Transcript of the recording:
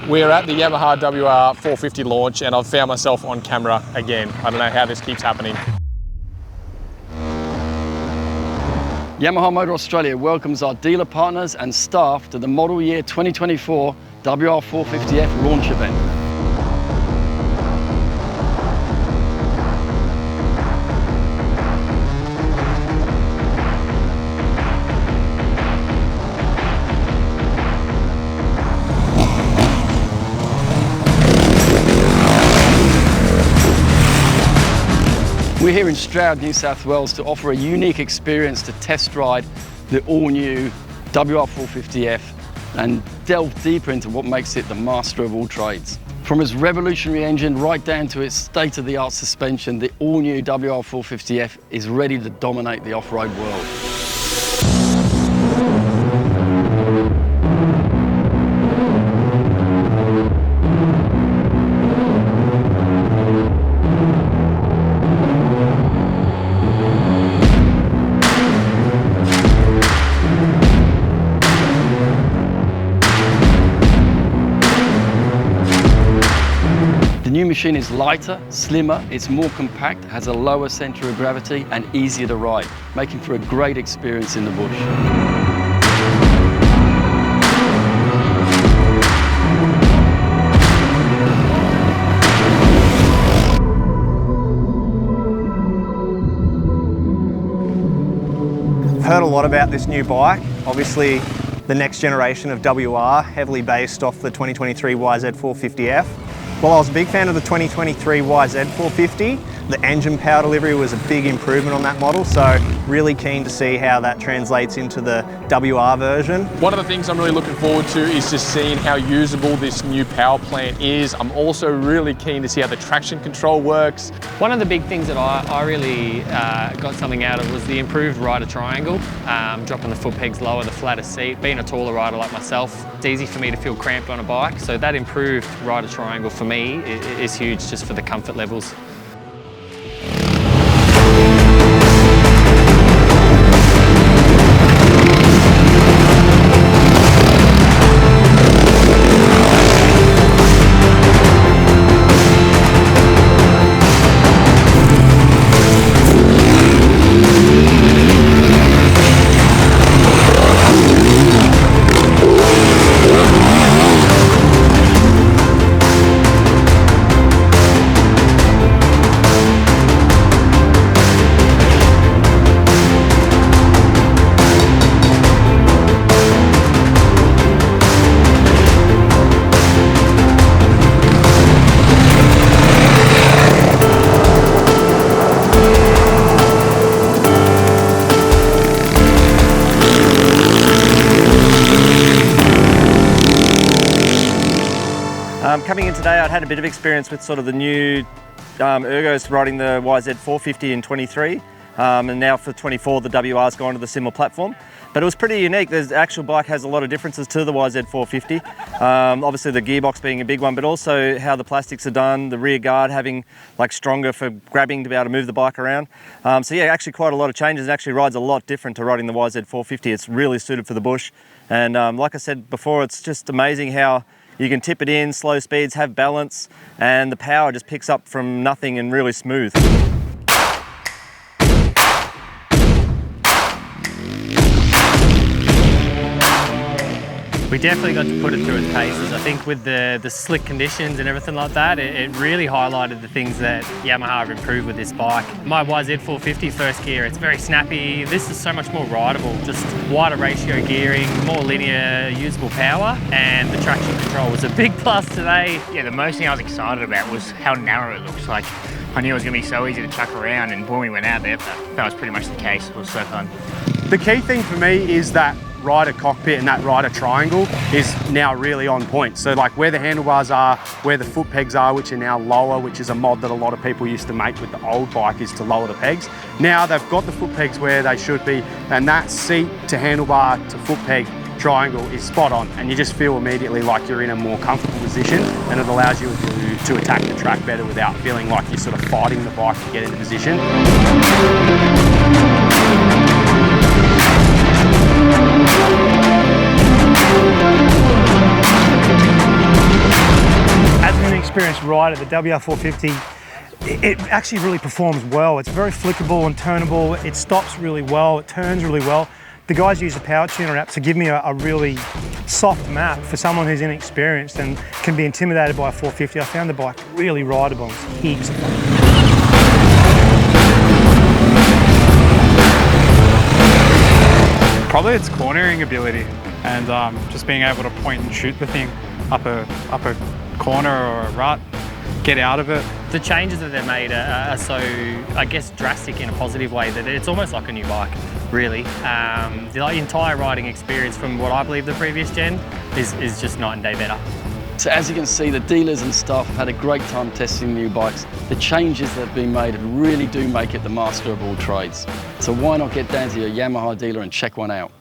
We're at the Yamaha WR450 launch and I've found myself on camera again. I don't know how this keeps happening. Yamaha Motor Australia welcomes our dealer partners and staff to the model year 2024 WR450F launch event. We're here in Stroud, New South Wales to offer a unique experience to test ride the all-new WR450F and delve deeper into what makes it the master of all trades. From its revolutionary engine right down to its state-of-the-art suspension, the all-new WR450F is ready to dominate the off-road world. The new machine is lighter, slimmer, it's more compact, has a lower centre of gravity and easier to ride, making for a great experience in the bush. I've heard a lot about this new bike. Obviously, the next generation of WR, heavily based off the 2023 YZ450F. While I was a big fan of the 2023 YZ450, the engine power delivery was a big improvement on that model, so really keen to see how that translates into the WR version. One of the things I'm really looking forward to is just seeing how usable this new power plant is. I'm also really keen to see how the traction control works. One of the big things that I really got something out of was the improved rider triangle, dropping the foot pegs lower, the flatter seat. Being a taller rider like myself, it's easy for me to feel cramped on a bike, so that improved rider triangle for me is huge just for the comfort levels. Coming in today, I'd had a bit of experience with sort of the new ergos riding the YZ450 in 23, and now for 24 the WR's gone to the similar platform. But it was pretty unique. The actual bike has a lot of differences to the YZ450. Obviously the gearbox being a big one, but also how the plastics are done, the rear guard having like stronger for grabbing to be able to move the bike around. So yeah, actually quite a lot of changes. It actually rides a lot different to riding the YZ450. It's really suited for the bush. And like I said before, it's just amazing how you can tip it in, slow speeds, have balance, and the power just picks up from nothing and really smooth. We definitely got to put it through its paces. I think with the slick conditions and everything like that, it really highlighted the things that Yamaha have improved with this bike. My YZ450 first gear, it's very snappy. This is so much more rideable, just wider ratio gearing, more linear, usable power, and the traction control was a big plus today. Yeah, the most thing I was excited about was how narrow it looks. Like, I knew it was going to be so easy to chuck around, and when we went out there, that was pretty much the case. It was so fun. The key thing for me is that rider cockpit and that rider triangle is now really on point. So like where the handlebars are, where the foot pegs are, which are now lower, which is a mod that a lot of people used to make with the old bike, is to lower the pegs. Now they've got the foot pegs where they should be, and that seat to handlebar to foot peg triangle is spot on, and you just feel immediately like you're in a more comfortable position, and it allows you to attack the track better without feeling like you're sort of fighting the bike to get into position. experienced rider, the WR450, it actually really performs well. It's very flickable and turnable. It stops really well. It turns really well. The guys use the Power Tuner app to give me a really soft map for someone who's inexperienced and can be intimidated by a 450. I found the bike really rideable. It's heaps of fun. Probably its cornering ability and just being able to point and shoot the thing up a corner or a rut, get out of it. The changes that they've made are so, I guess, drastic in a positive way that it's almost like a new bike, really. The entire riding experience from what I believe the previous gen is just night and day better. So as you can see, the dealers and staff have had a great time testing new bikes. The changes that have been made really do make it the master of all trades. So why not get down to your Yamaha dealer and check one out?